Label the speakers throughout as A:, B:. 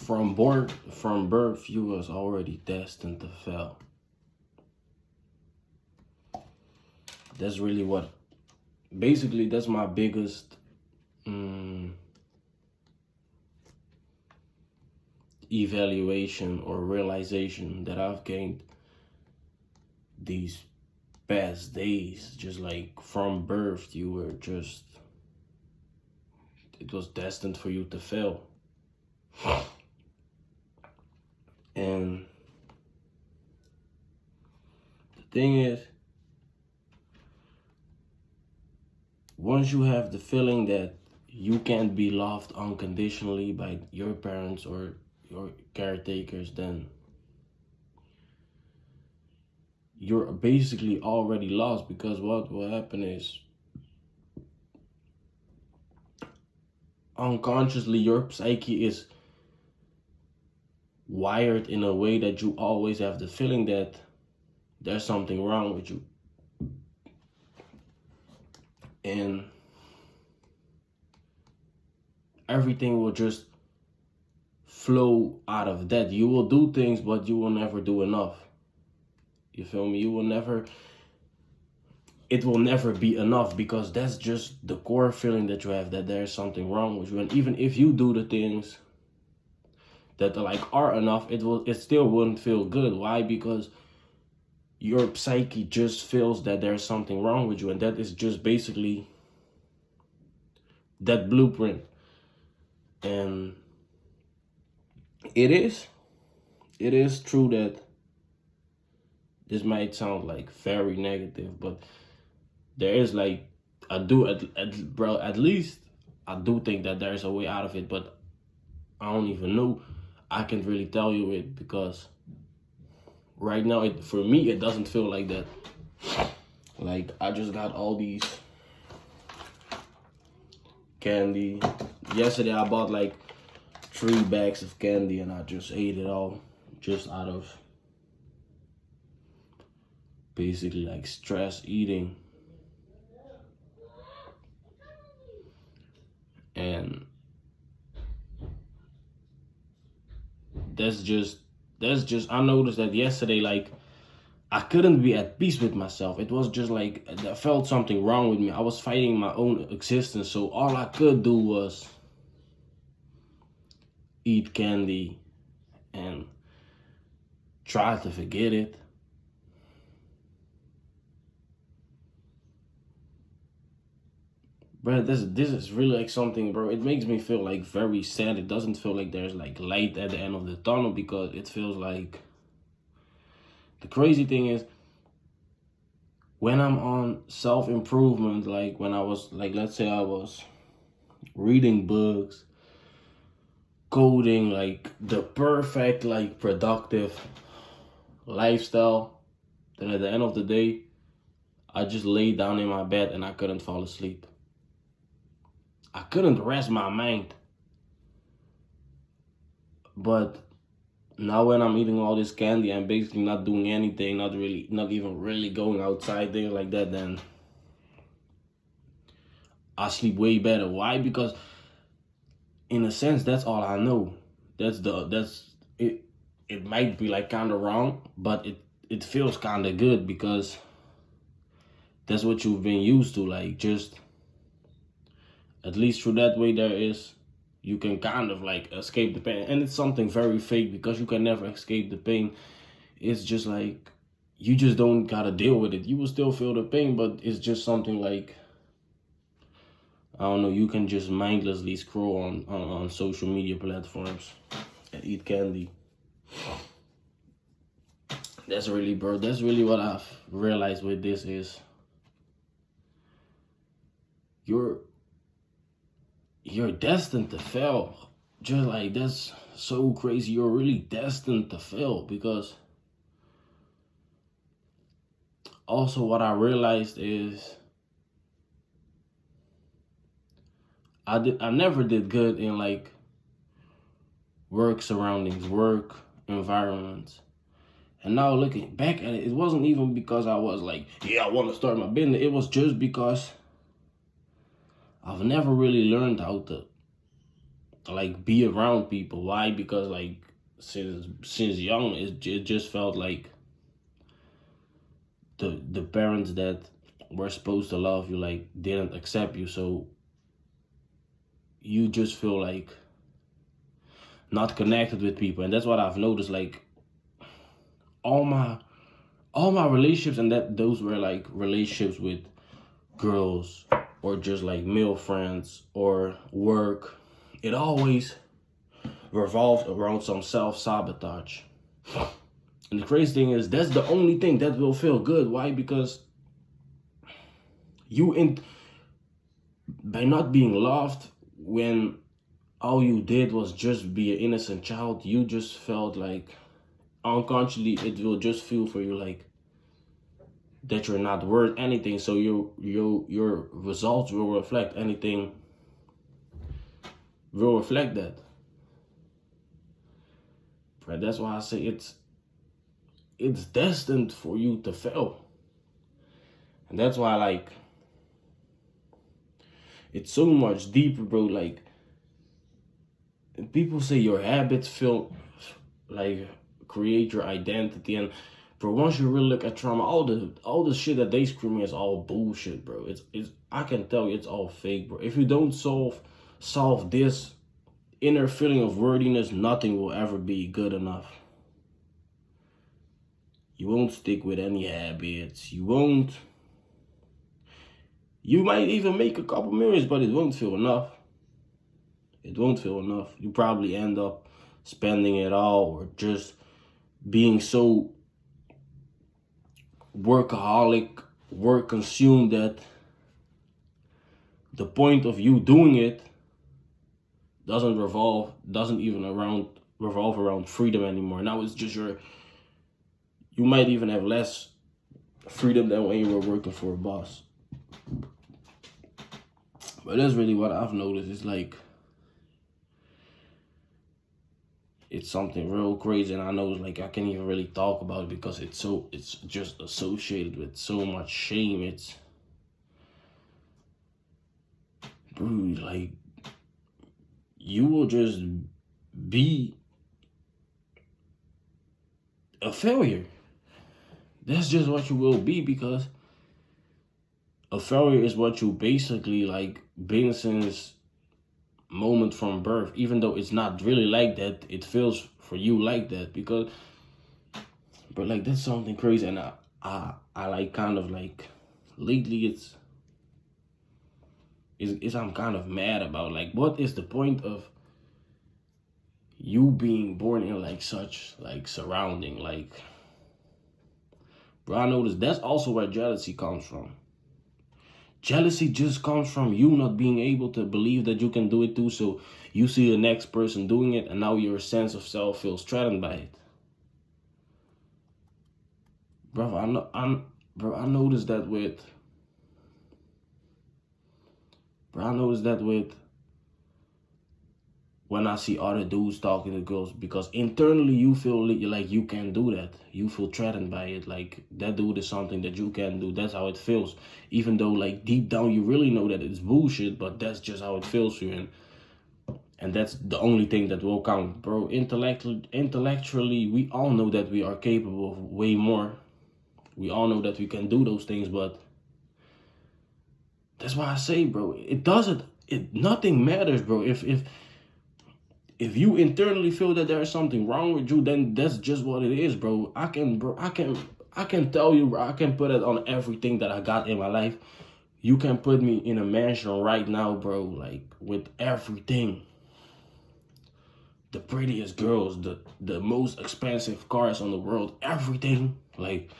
A: from birth, you was already destined to fail. That's really what, basically, that's my biggest evaluation or realization that I've gained these past days. Just like from birth, you were just, it was destined for you to fail. And the thing is, once you have the feeling that you can't be loved unconditionally by your parents or your caretakers, then you're basically already lost, because what will happen is unconsciously your psyche is wired in a way that you always have the feeling that there's something wrong with you. And everything will just flow out of that. You will do things, but you will never do enough. You feel me? It will never be enough, because that's just the core feeling that you have, that there's something wrong with you. And even if you do the things that are enough, it still wouldn't feel good. Why? Because your psyche just feels that there's something wrong with you, and that is just basically that blueprint. And it is true that this might sound like very negative, but there is like, at least I do think that there's a way out of it, but I don't even know I can really tell you it, because right now, for me, it doesn't feel like that. Like, I just got all these candy. Yesterday, I bought like 3 bags of candy, and I just ate it all, just out of basically like stress eating. And that's just, I noticed that yesterday, like, I couldn't be at peace with myself. It was just like, I felt something wrong with me. I was fighting my own existence. So all I could do was eat candy and try to forget it. Bro, this is really like something, bro. It makes me feel like very sad. It doesn't feel like there's like light at the end of the tunnel, because it feels like, the crazy thing is, when I'm on self-improvement, like when I was like, let's say I was reading books, coding, like the perfect, like productive lifestyle, then at the end of the day, I just laid down in my bed and I couldn't fall asleep. I couldn't rest my mind. But now when I'm eating all this candy, I'm basically not doing anything, not even really going outside, things like that, then I sleep way better. Why? Because in a sense, that's all I know. That's it. It might be like kind of wrong, but it feels kind of good, because that's what you've been used to. Like, just at least through that way, you can kind of like escape the pain. And it's something very fake, because you can never escape the pain. It's just like, you just don't gotta deal with it. You will still feel the pain, but it's just something like, I don't know, you can just mindlessly scroll on social media platforms and eat candy. That's really, bro, that's really what I've realized with this is, you're destined to fail. Just like, that's so crazy. You're really destined to fail, because also what I realized is, I never did good in like work surroundings, work environments. And now looking back at it, it wasn't even because I was like, yeah, I want to start my business. It was just because I've never really learned how to like be around people. Why? Because like since young, it just felt like the parents that were supposed to love you like didn't accept you, so you just feel like not connected with people. And that's what I've noticed. Like all my all my relationships, and that those were like relationships with girls or just like male friends or work, it always revolved around some self-sabotage. And the crazy thing is that's the only thing that will feel good. Why? Because you in by not being loved when all you did was just be an innocent child, you just felt like unconsciously it will just feel for you like that you're not worth anything. So your results will reflect anything, will reflect that. Right? That's why I say it's destined for you to fail. And that's why like it's so much deeper, bro. Like people say your habits feel like create your identity, and bro, once you really look at trauma, all the shit that they screaming is all bullshit, bro. It's I can tell you it's all fake, bro. If you don't solve this inner feeling of worthiness, nothing will ever be good enough. You won't stick with any habits. You might even make a couple millions, but it won't feel enough. It won't feel enough. You probably end up spending it all or just being so workaholic, work consumed that the point of you doing it doesn't even revolve around freedom anymore. Now it's just you might even have less freedom than when you were working for a boss. But that's really what I've noticed. It's like it's something real crazy, and I know it's like I can't even really talk about it because it's just associated with so much shame. It's bro, like you will just be a failure. That's just what you will be, because a failure is what you basically like been since moment from birth. Even though it's not really like that, it feels for you like that because, but like that's something crazy. And I like kind of like lately it's I'm kind of mad about like what is the point of you being born in like such like surrounding, like bro, I noticed that's also where jealousy comes from. Jealousy just comes from you not being able to believe that you can do it too. So you see the next person doing it, and now your sense of self feels threatened by it. Bro, I noticed that with. Bro, I noticed that with when I see other dudes talking to girls, because internally you feel like you can't do that. You feel threatened by it. Like that dude is something that you can't do. That's how it feels. Even though like deep down you really know that it's bullshit, but that's just how it feels for you. And that's the only thing that will count, bro. Intellectually, we all know that we are capable of way more. We all know that we can do those things, but that's why I say, bro, it doesn't. Nothing matters, bro. If you internally feel that there's something wrong with you, then that's just what it is, bro. I can tell you, bro, I can put it on everything that I got in my life. You can put me in a mansion right now, bro, like with everything. The prettiest girls, the most expensive cars on the world, everything. Like,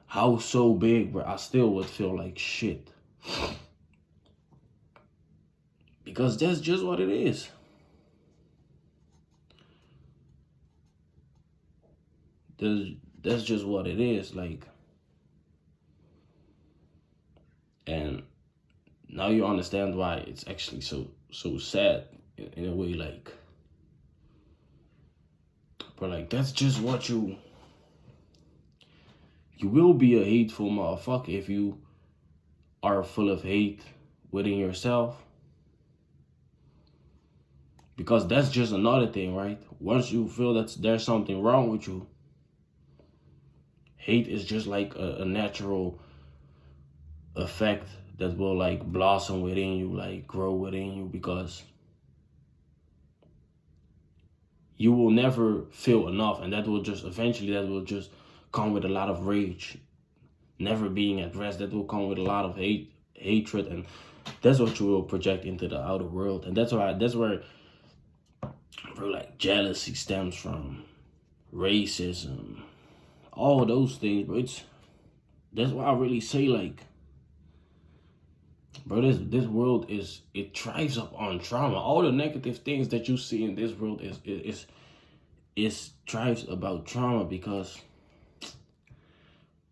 A: house so big, bro, I still would feel like shit. Because that's just what it is. That's just what it is, like. And now you understand why it's actually so sad in a way, like. But like that's just what you will be a hateful motherfucker if you are full of hate within yourself. Because that's just another thing, right? Once you feel that there's something wrong with you, hate is just like a natural effect that will like blossom within you, like grow within you, because you will never feel enough, and that will just eventually that will just come with a lot of rage, never being at rest. That will come with a lot of hatred, and that's what you will project into the outer world. And that's where like jealousy stems from, racism, all those things. But that's why I really say, like, bro, this world it thrives up on trauma. All the negative things that you see in this world is thrives about trauma, because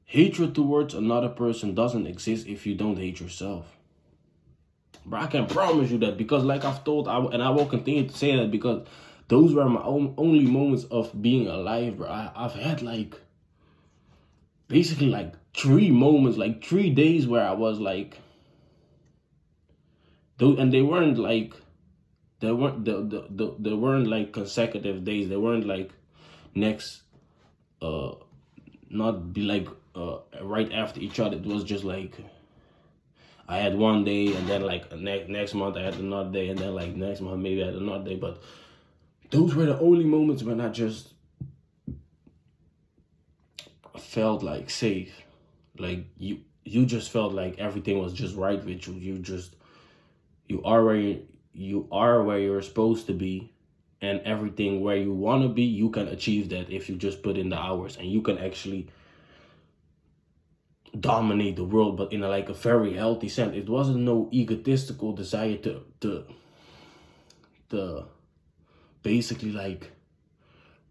A: hatred towards another person doesn't exist if you don't hate yourself. Bro, I can promise you that, because like I've told, and I will continue to say that, because those were my only moments of being alive, bro. I've had like basically like 3 moments, like 3 days where I was like, and they weren't like they weren't like consecutive days. They weren't like next not be like right after each other. It was just like I had one day, and then like next month I had another day, and then like next month maybe I had another day. But those were the only moments when I just felt like safe. Like you just felt like everything was just right with you. You are where you're supposed to be, and everything where you want to be, you can achieve that if you just put in the hours, and you can actually dominate the world, but in like a very healthy sense. It wasn't no egotistical desire to basically like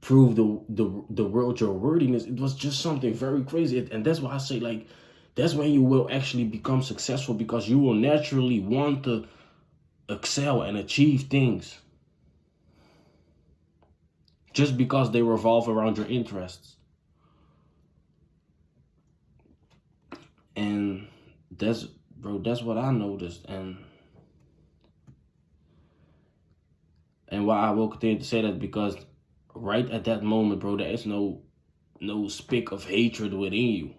A: prove the world your worthiness. It was just something very crazy, and that's why I say, like, that's when you will actually become successful, because you will naturally want to excel and achieve things just because they revolve around your interests. And that's what I noticed, and why I will continue to say that, because right at that moment, bro, there is no speck of hatred within you.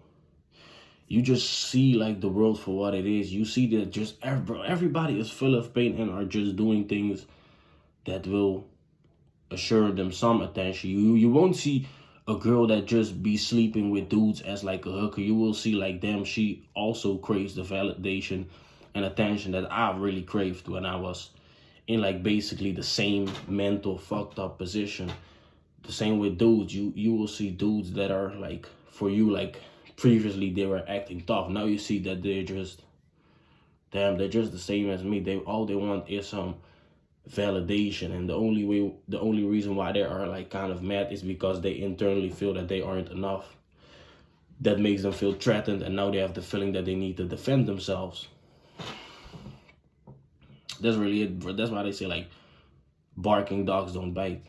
A: You just see like the world for what it is. You see that just everybody is full of pain and are just doing things that will assure them some attention. You won't see a girl that just be sleeping with dudes as like a hooker. You will see like, damn, she also craves the validation and attention that I really craved when I was in like basically the same mental fucked up position. The same with dudes. You will see dudes that are like, for you, like previously they were acting tough. Now you see that they're just, damn, they're just the same as me. All they want is some validation, and the only reason why they are like kind of mad is because they internally feel that they aren't enough. That makes them feel threatened, and now they have the feeling that they need to defend themselves. That's really it. That's why they say like barking dogs don't bite.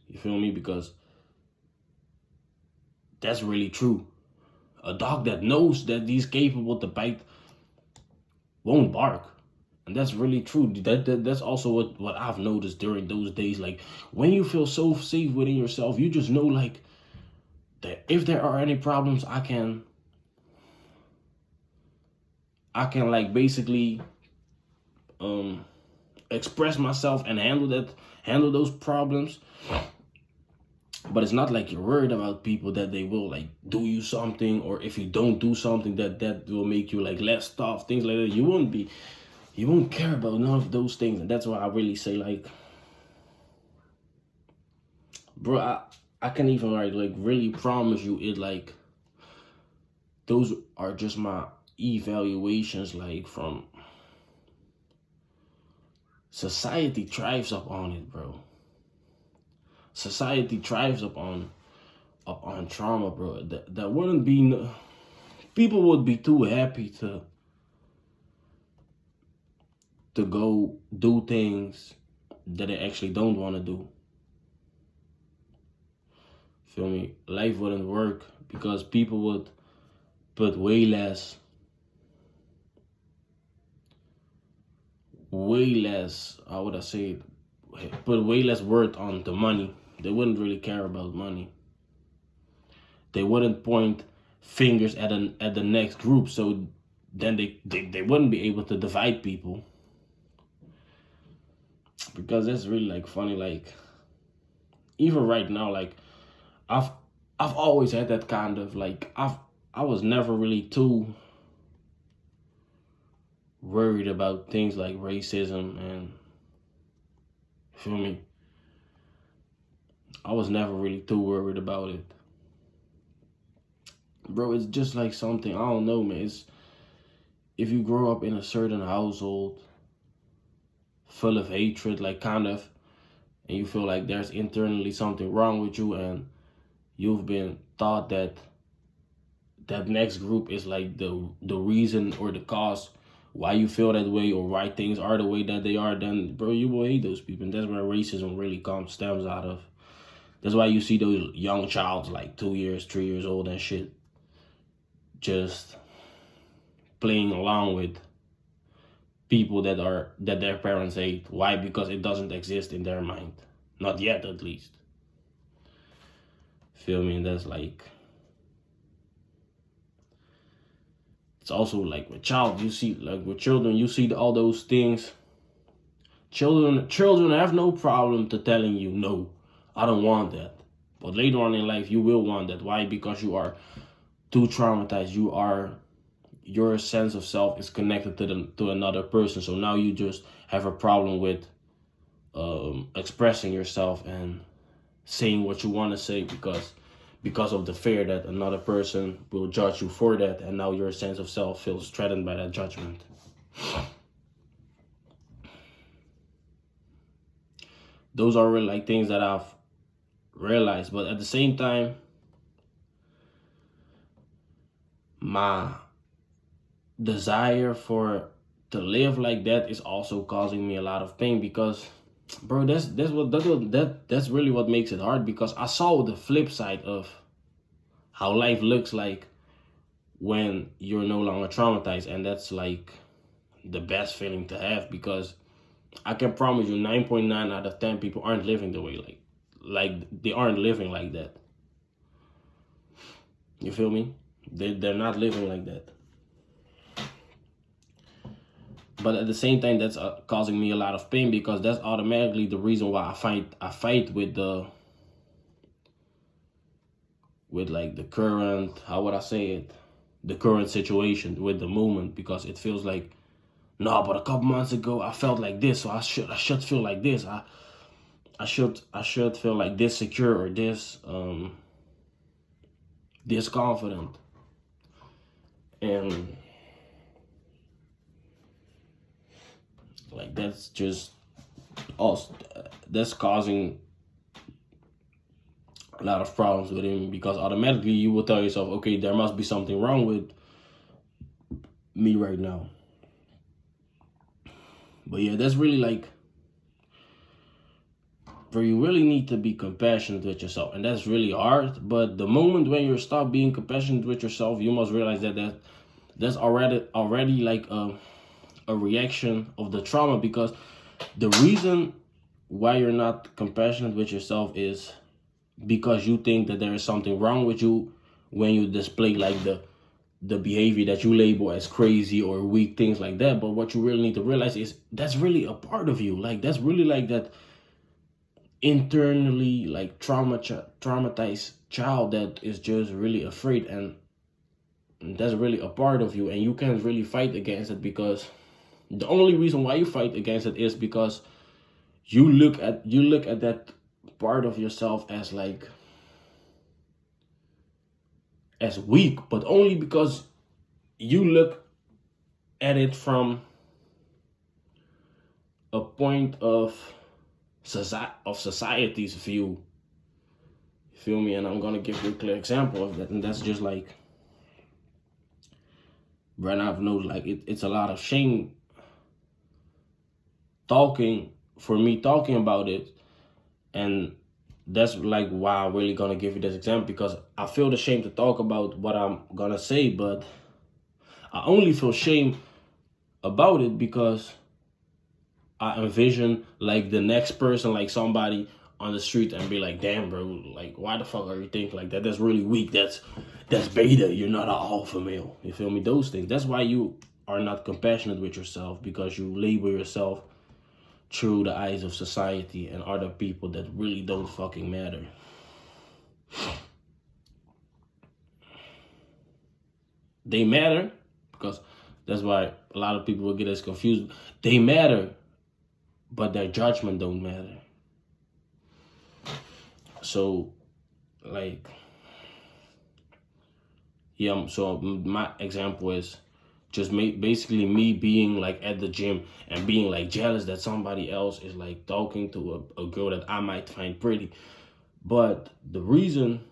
A: You feel me? Because that's really true. A dog that knows that he's capable to bite won't bark. And that's really true. That's also what I've noticed during those days. Like, when you feel so safe within yourself, you just know like that if there are any problems, I can like basically express myself and handle those problems. But it's not like you're worried about people that they will like do you something, or if you don't do something that will make you like less tough, things like that. You won't care about none of those things. And that's why I really say, like, bro, I can even like really promise you it, like, those are just my evaluations, like, from society thrives up on it, bro. Society thrives up on trauma, bro. That wouldn't be, people would be too happy to go do things that they actually don't want to do. Feel me? Life wouldn't work because people would put way less, how would I say it? put way less worth on the money. They wouldn't really care about money. They wouldn't point fingers at the next group, so then they wouldn't be able to divide people. Because that's really like funny. Like even right now, like I've I've always had that kind of like I was never really too worried about things like racism and feel me. I was never really too worried about it. Bro, it's just like something, I don't know, man. It's if you grow up in a certain household full of hatred, like kind of, and you feel like there's internally something wrong with you, and you've been taught that that next group is like the reason or the cause why you feel that way or why things are the way that they are, then bro, you will hate those people. And that's where racism really stems out of. That's why you see those young childs like 2 years, 3 years old and shit, just playing along with people that their parents hate. Why? Because it doesn't exist in their mind. Not yet, at least. Feel me? And that's like, it's also like with child, you see, like with children, you see all those things. Children have no problem to telling you, no, I don't want that. But later on in life, you will want that. Why? Because you are too traumatized. Your sense of self is connected to another person. So now you just have a problem with expressing yourself and saying what you want to say because of the fear that another person will judge you for that, and now your sense of self feels threatened by that judgment. Those are really like things that I've realized, but at the same time, my desire for to live like that is also causing me a lot of pain because, bro, that's really what makes it hard, because I saw the flip side of how life looks like when you're no longer traumatized, and that's like the best feeling to have, because I can promise you 9.9 out of 10 people aren't living the way like they aren't living like that. You feel me? They're not living like that. But at the same time, that's causing me a lot of pain, because that's automatically the reason why I fight with like the current, how would I say it, the current situation with the movement, because it feels like, no, but a couple months ago I felt like this, so I should feel like this. I should feel like this secure or this confident. And like that's just also that's causing a lot of problems with him, because automatically you will tell yourself, okay, there must be something wrong with me right now. But yeah, that's really like where you really need to be compassionate with yourself, and that's really hard. But the moment when you stop being compassionate with yourself, you must realize that's already like a reaction of the trauma, because the reason why you're not compassionate with yourself is because you think that there is something wrong with you when you display like the behavior that you label as crazy or weak, things like that. But what you really need to realize is that's really a part of you. Like that's really like that internally like traumatized child that is just really afraid, and that's really a part of you, and you can't really fight against it, because the only reason why you fight against it is because you look at that part of yourself as like as weak, but only because you look at it from a point of society's view. You feel me? And I'm gonna give you a clear example of that, and that's just like right now I've noticed like it's a lot of shame talking about it, and that's like why I'm really gonna give you this example, because I feel the shame to talk about what I'm gonna say, but I only feel shame about it because I envision like the next person, like somebody on the street, and be like, damn, bro, like why the fuck are you thinking like that? That's really weak. That's beta. You're not an alpha male. You feel me? Those things. That's why you are not compassionate with yourself, because you label yourself through the eyes of society and other people that really don't fucking matter. They matter, because that's why a lot of people will get us confused. They matter, but their judgment don't matter. So, like, yeah, so my example is just basically me being like at the gym and being like jealous that somebody else is like talking to a girl that I might find pretty. But the reason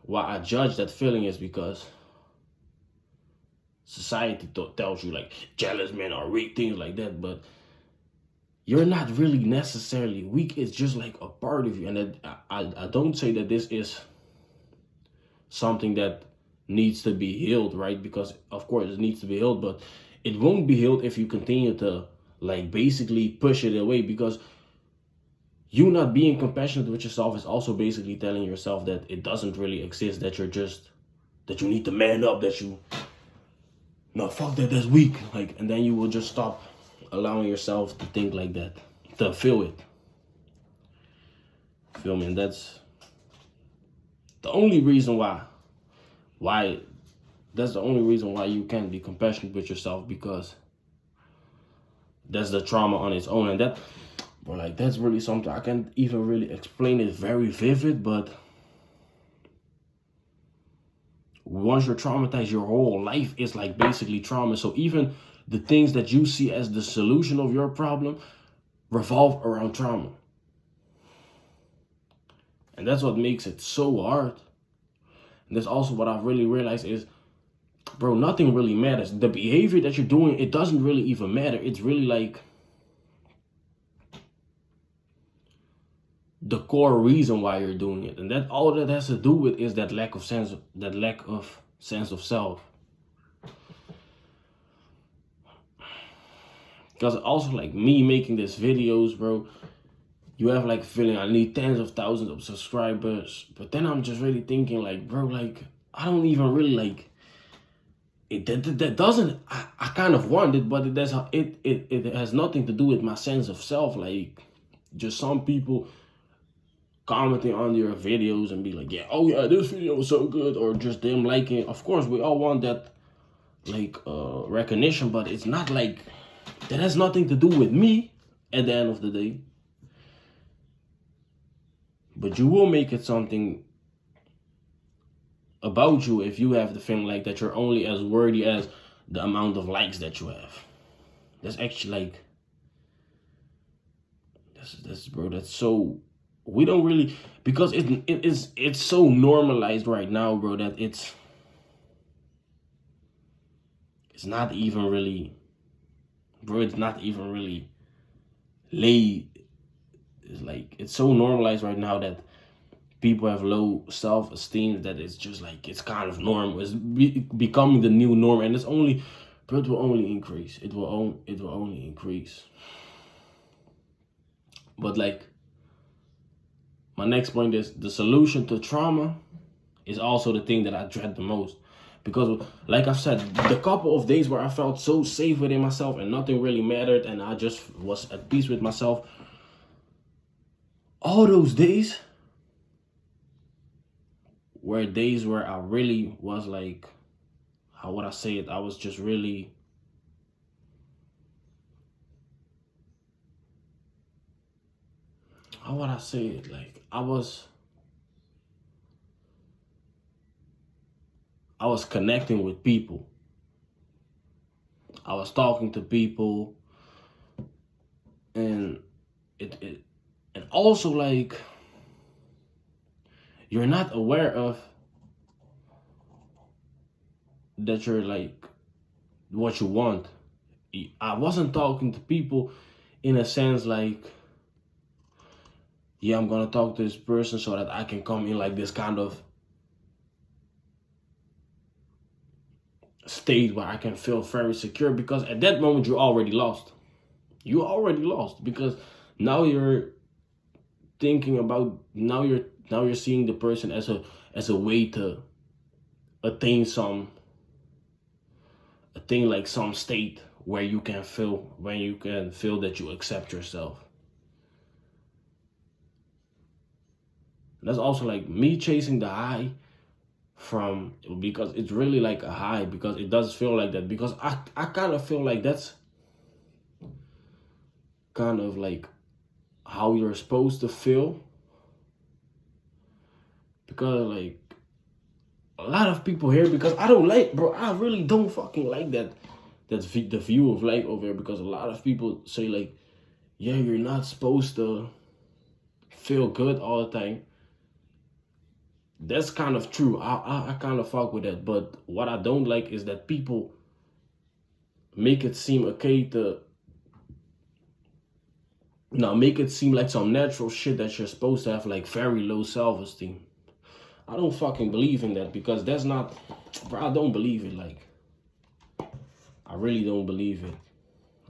A: why I judge that feeling is because society tells you like jealous men are weak, things like that. But you're not really necessarily weak. It's just like a part of you. And I don't say that this is something that needs to be healed, right? Because of course it needs to be healed, but it won't be healed if you continue to like basically push it away. Because you not being compassionate with yourself is also basically telling yourself that it doesn't really exist, that that you need to man up, that you, no, fuck that, that's weak. Like, and then you will just stop allowing yourself to think like that, to feel it. Feel me? And that's the only reason why that's the only reason why you can't be compassionate with yourself, because that's the trauma on its own. And that, bro, like, that's really something I can't even really explain it very vivid, but once you're traumatized, your whole life is like basically trauma. So even the things that you see as the solution of your problem revolve around trauma. And that's what makes it so hard. And that's also what I've really realized is, bro, nothing really matters. The behavior that you're doing, it doesn't really even matter. It's really like the core reason why you're doing it. And that all that has to do with is that lack of sense of self. Because also like me making these videos, bro, you have like feeling I need tens of thousands of subscribers. But then I'm just really thinking like, bro, like I don't even really like it. That doesn't, I kind of want it, but it has nothing to do with my sense of self. Like just some people commenting on your videos and be like, yeah, oh yeah, this video was so good, or just them liking. Of course, we all want that like recognition, but it's not like that has nothing to do with me at the end of the day. But you will make it something about you if you have the feeling like that you're only as worthy as the amount of likes that you have. That's actually like, that's bro, that's so, we don't really, because it's so normalized right now, bro, that it's not even really, bro, it's not even really laid. It's like, it's so normalized right now that people have low self-esteem that it's just like, it's kind of normal. It's becoming the new norm, and it's only, but it will only increase. It will only increase. But like, my next point is the solution to trauma is also the thing that I dread the most. Because like I've said, the couple of days where I felt so safe within myself and nothing really mattered and I just was at peace with myself, all those days were days where I really was like, how would I say it? I was just really, how would I say it? Like I was connecting with people. I was talking to people, and and also like, you're not aware of that you're like what you want. I wasn't talking to people in a sense like, yeah, I'm gonna talk to this person so that I can come in like this kind of state where I can feel very secure, because at that moment you're already lost. You already lost because now you're thinking about now you're seeing the person as a way to attain some attain like some state where you can feel that you accept yourself. That's also like me chasing the high from because it's really like a high because it does feel like that because I kind of feel like that's kind of like how you're supposed to feel because like a lot of people here because I don't like bro I really don't fucking like the view of life over here because a lot of people say like yeah you're not supposed to feel good all the time. That's kind of true. I kind of fuck with that. But what I don't like is that people make it seem okay to make it seem like some natural shit that you're supposed to have like very low self-esteem. I don't fucking believe in that because that's not, bro, I don't believe it. Like, I really don't believe it.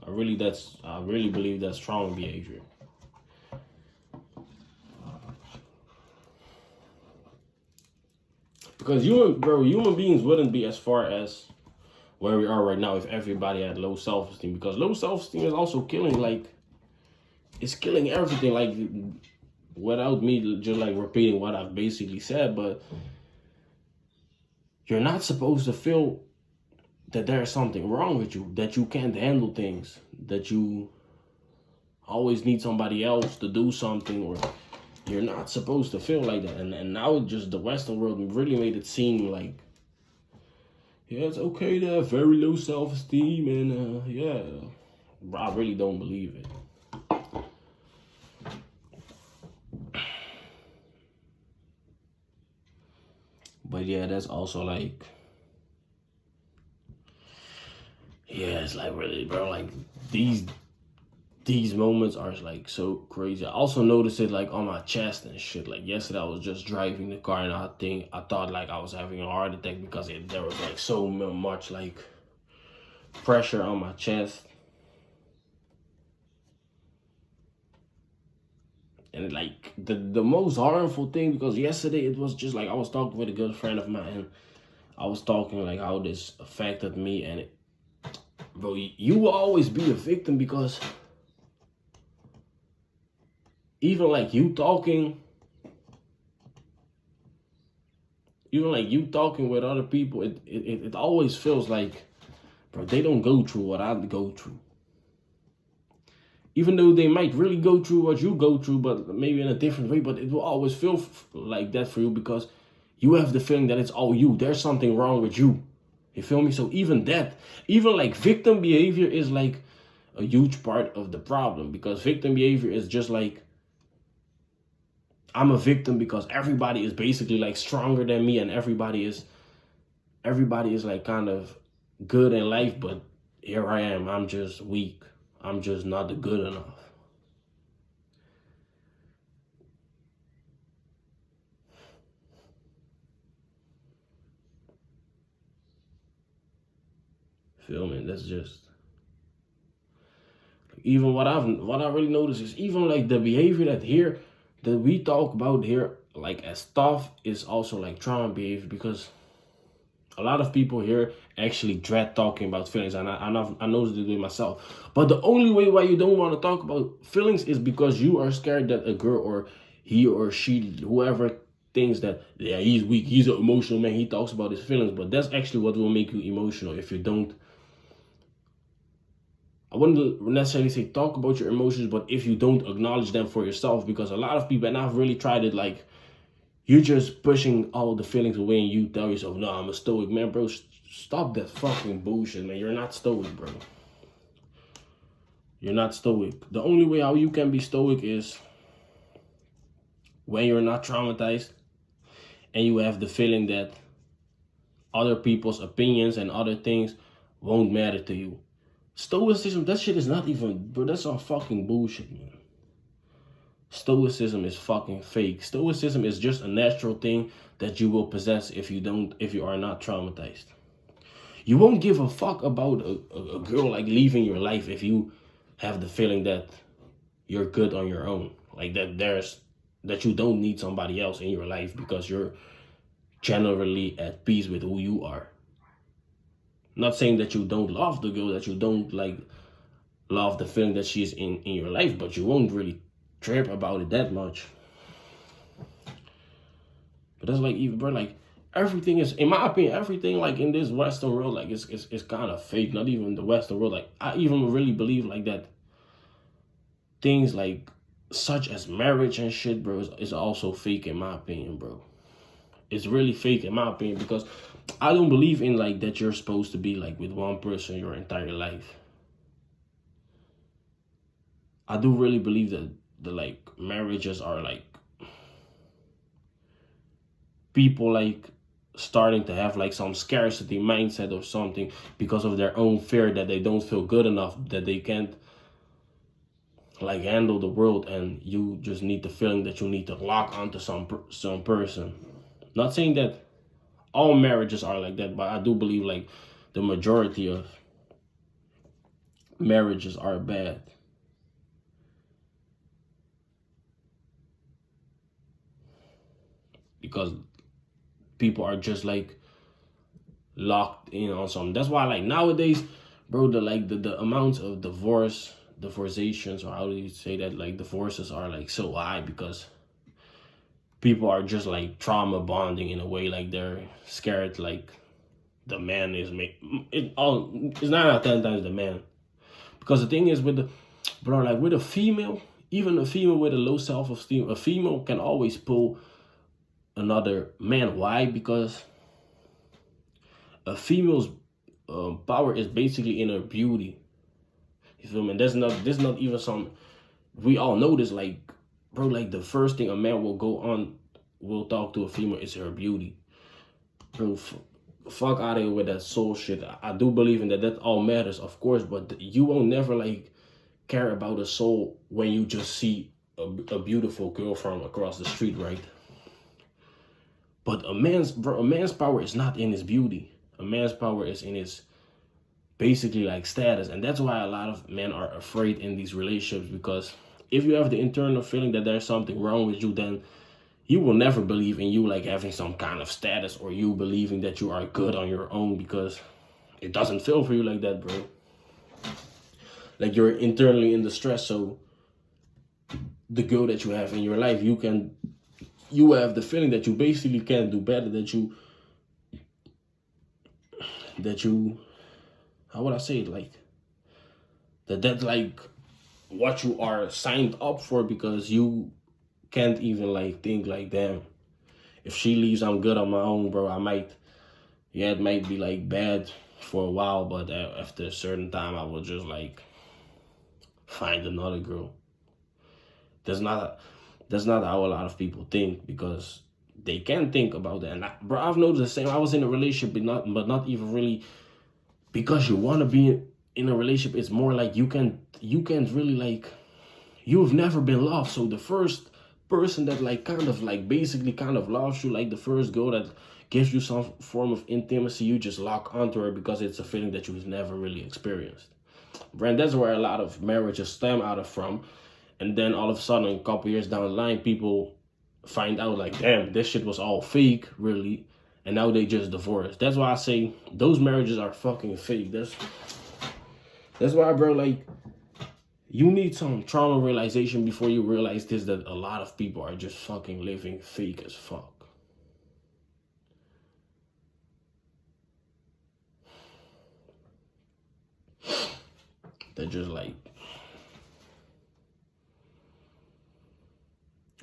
A: I really believe that's trauma behavior. Because human beings wouldn't be as far as where we are right now if everybody had low self-esteem. Because low self-esteem is also killing, like, it's killing everything. Like, without me just like repeating what I've basically said, but you're not supposed to feel that there's something wrong with you, that you can't handle things, that you always need somebody else to do something, or you're not supposed to feel like that. And now just the Western world really made it seem like, yeah, it's okay to have very low self-esteem and yeah, I really don't believe it. But yeah, that's also like, yeah, it's like really, bro, like these moments are like so crazy. I also noticed it like on my chest and shit. Like yesterday I was just driving the car and I thought like I was having a heart attack because there was like so much like pressure on my chest. And like the most harmful thing, because yesterday it was just like I was talking with a good friend of mine and I was talking like how this affected me, and bro, you will always be a victim because even like you talking with other people, it always feels like, bro, they don't go through what I go through. Even though they might really go through what you go through, but maybe in a different way, but it will always feel like that for you because you have the feeling that it's all you. There's something wrong with you. You feel me? So even like victim behavior is like a huge part of the problem, because victim behavior is just like, I'm a victim because everybody is basically like stronger than me and everybody is like kind of good in life, but here I am, I'm just weak. I'm just not good enough. Feel me? That's just even what I really noticed is even like the behavior that we talk about here like as tough is also like trauma behavior, because a lot of people here actually dread talking about feelings, and I noticed it with myself. But the only way why you don't want to talk about feelings is because you are scared that a girl or he or she, whoever, thinks that, yeah, he's weak, he's an emotional man, he talks about his feelings. But that's actually what will make you emotional if you don't, I wouldn't necessarily say talk about your emotions, but if you don't acknowledge them for yourself. Because a lot of people, and I've really tried it, like, you're just pushing all the feelings away and you tell yourself, no, I'm a stoic. Man, bro, stop that fucking bullshit, man. You're not stoic, bro. You're not stoic. The only way how you can be stoic is when you're not traumatized and you have the feeling that other people's opinions and other things won't matter to you. Stoicism, that shit is not even, bro, that's all fucking bullshit, man. Stoicism is fucking fake. Stoicism is just a natural thing that you will possess if you are not traumatized. You won't give a fuck about a girl like leaving your life if you have the feeling that you're good on your own, like that you don't need somebody else in your life because you're generally at peace with who you are. Not saying that you don't love the girl, that you don't like love the feeling that she's in your life, but you won't really trip about it that much. But that's like, even bro, like everything is, in my opinion, everything like in this Western world, like it's kind of fake. Not even the Western world. Like I even really believe like that things like such as marriage and shit, bro, is also fake in my opinion, bro. It's really fake in my opinion because I don't believe in like that you're supposed to be like with one person your entire life. I do really believe that the like marriages are like people like starting to have like some scarcity mindset or something because of their own fear that they don't feel good enough, that they can't like handle the world, and you just need the feeling that you need to lock onto some person. Not saying that all marriages are like that, but I do believe like the majority of marriages are bad. Because people are just like locked in on something. That's why like nowadays, bro, the amount of divorceations, or how do you say that, like divorces are like so high because people are just like trauma bonding in a way, like they're scared like the man is it's 9 out of 10 times the man. Because the thing is with the, bro, like with a female, even a female with a low self-esteem, a female can always pull another man. Why? Because a female's power is basically in her beauty. You feel me? And there's not even some, we all know this, like, bro, like the first thing a man will talk to a female is her beauty. Bro, fuck out of here with that soul shit. I do believe in that all matters, of course, but you won't never like care about a soul when you just see a beautiful girl from across the street, right? But a man's power is not in his beauty. A man's power is in his basically like status, and that's why a lot of men are afraid in these relationships, because if you have the internal feeling that there's something wrong with you, then you will never believe in you like having some kind of status, or you believing that you are good on your own, because it doesn't feel for you like that, bro. Like you're internally in distress, so the girl that you have in your life, you have the feeling that you basically can't do better, that you how would I say it, like that's like what you are signed up for, because you can't even like think like, damn, if she leaves, I'm good on my own, bro. It might be like bad for a while, but after a certain time, I will just like find another girl. That's not how a lot of people think, because they can think about that. And bro, I've noticed the same. I was in a relationship, but not even really because you want to be in a relationship. It's more like you can't really like, you've never been loved. So the first person that like kind of like basically kind of loves you, like the first girl that gives you some form of intimacy, you just lock onto her because it's a feeling that you've never really experienced. And that's where a lot of marriages stem out of from. And then all of a sudden, a couple years down the line, people find out like, damn, this shit was all fake, really. And now they just divorced. That's why I say those marriages are fucking fake. That's why, bro, like, you need some trauma realization before you realize this, that a lot of people are just fucking living fake as fuck. They're just like,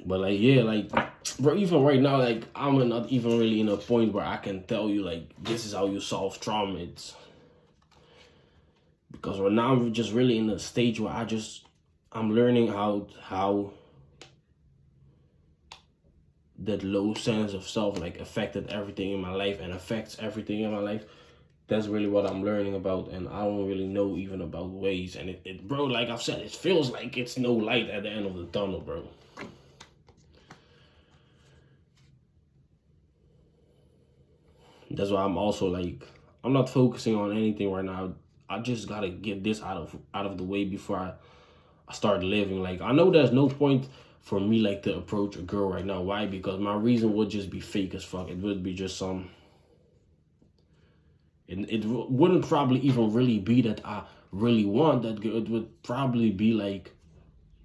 A: but like, yeah, like, bro, even right now, like, I'm not even really in a point where I can tell you, like, this is how you solve trauma. It's because right now I'm just really in a stage where I'm learning how that low sense of self, like, affected everything in my life and affects everything in my life. That's really what I'm learning about, and I don't really know even about ways. And it bro, like I've said, it feels like it's no light at the end of the tunnel, bro. That's why I'm also like, I'm not focusing on anything right now. I just gotta get this out of the way before I start living. Like, I know there's no point for me like to approach a girl right now. Why? Because my reason would just be fake as fuck. It would be just some. It wouldn't probably even really be that I really want that girl. It would probably be like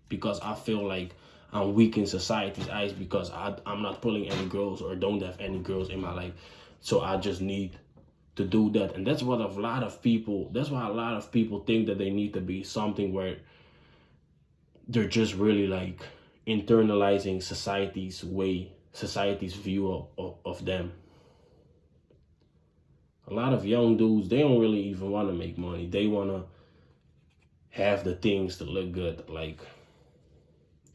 A: because I feel like I'm weak in society's eyes because I'm not pulling any girls or don't have any girls in my life. So I just need to do that. And that's what that's why a lot of people think that they need to be something where they're just really like internalizing society's view of them. A lot of young dudes, they don't really even want to make money. They want to have the things to look good, like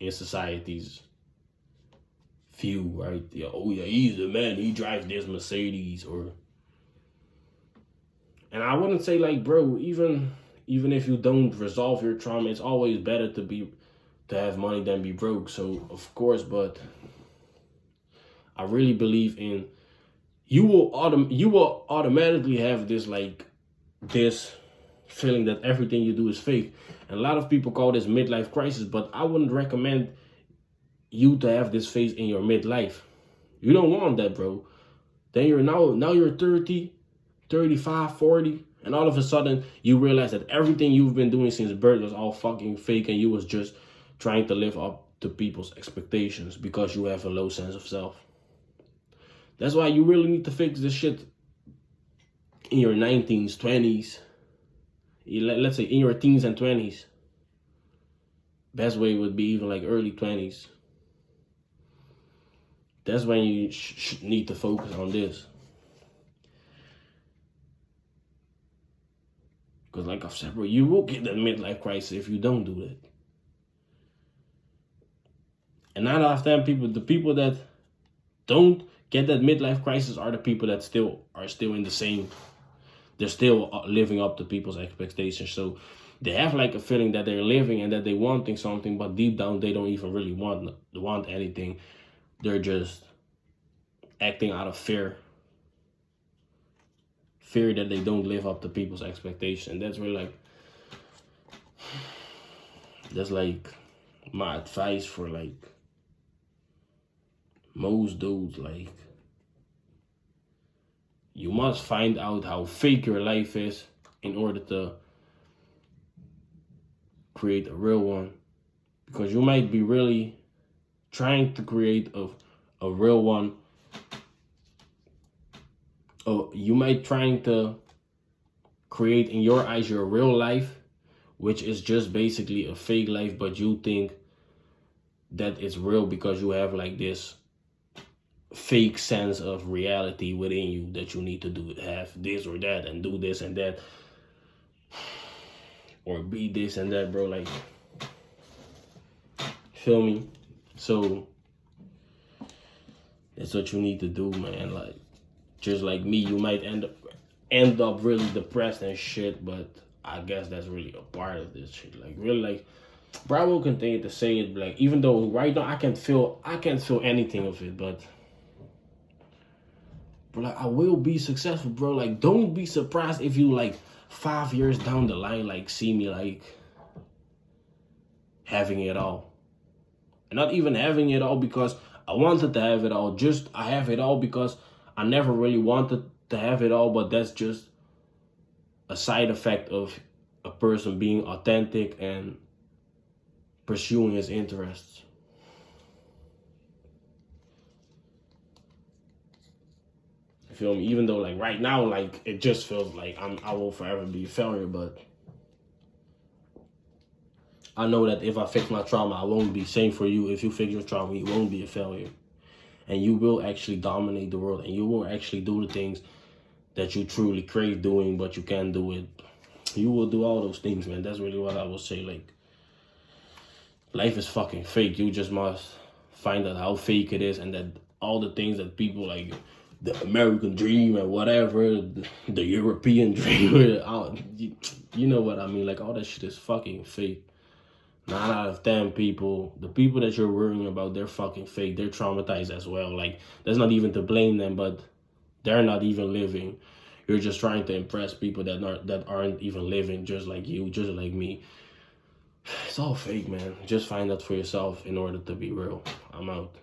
A: in society's view, right? Yeah, oh yeah, he's the man. He drives this Mercedes, or, and I wouldn't say like, bro, even if you don't resolve your trauma, it's always better to have money than be broke. So of course, but I really believe in you will automatically have this this feeling that everything you do is fake. And a lot of people call this midlife crisis, but I wouldn't recommend you to have this phase in your midlife. You don't want that, bro. Then now you're 30, 35, 40, and all of a sudden you realize that everything you've been doing since birth was all fucking fake and you was just trying to live up to people's expectations because you have a low sense of self. That's why you really need to fix this shit in your 19s, 20s. Let's say in your teens and 20s. Best way would be even like early 20s. That's when you need to focus on this. Because like I've said, bro, you will get that midlife crisis if you don't do that. And 9 out of 10 people, the people that don't get that midlife crisis are the people that are still in the same. They're still living up to people's expectations. So they have like a feeling that they're living and that they're wanting something, but deep down they don't even really want anything. They're just acting out of fear. Fear that they don't live up to people's expectations. That's really that's like my advice for like most dudes. Like, you must find out how fake your life is in order to create a real one. Because you might be really trying to create a real one. Oh, you might trying to create in your eyes your real life, which is just basically a fake life, but you think that it's real because you have like this fake sense of reality within you that you need to have this or that and do this and that or be this and that, bro. Like, feel me? So that's what you need to do, man. Like, just like me, you might end up really depressed and shit, but I guess that's really a part of this shit. Like, really, like, bro, I will continue to say it. Like, even though right now I can't feel anything of it, but like, I will be successful, bro. Like, don't be surprised if you like 5 years down the line, like, see me like having it all. And not even having it all because I wanted to have it all. Just I have it all because I never really wanted to have it all, but that's just a side effect of a person being authentic and pursuing his interests. Feel me? Even though like right now, like it just feels like I will forever be a failure, but I know that if I fix my trauma, I won't be. Same for you. If you fix your trauma, you won't be a failure, and you will actually dominate the world, and you will actually do the things that you truly crave doing, but you can't do it. You will do all those things, man. That's really what I will say. Like, life is fucking fake. You just must find out how fake it is, and that all the things that people like, the American dream and whatever, the European dream, you know what I mean? Like, all that shit is fucking fake. 9 out of 10 people, the people that you're worrying about, they're fucking fake. They're traumatized as well. Like, that's not even to blame them, but they're not even living. You're just trying to impress people that aren't even living just like you, just like me. It's all fake, man. Just find out for yourself in order to be real. I'm out.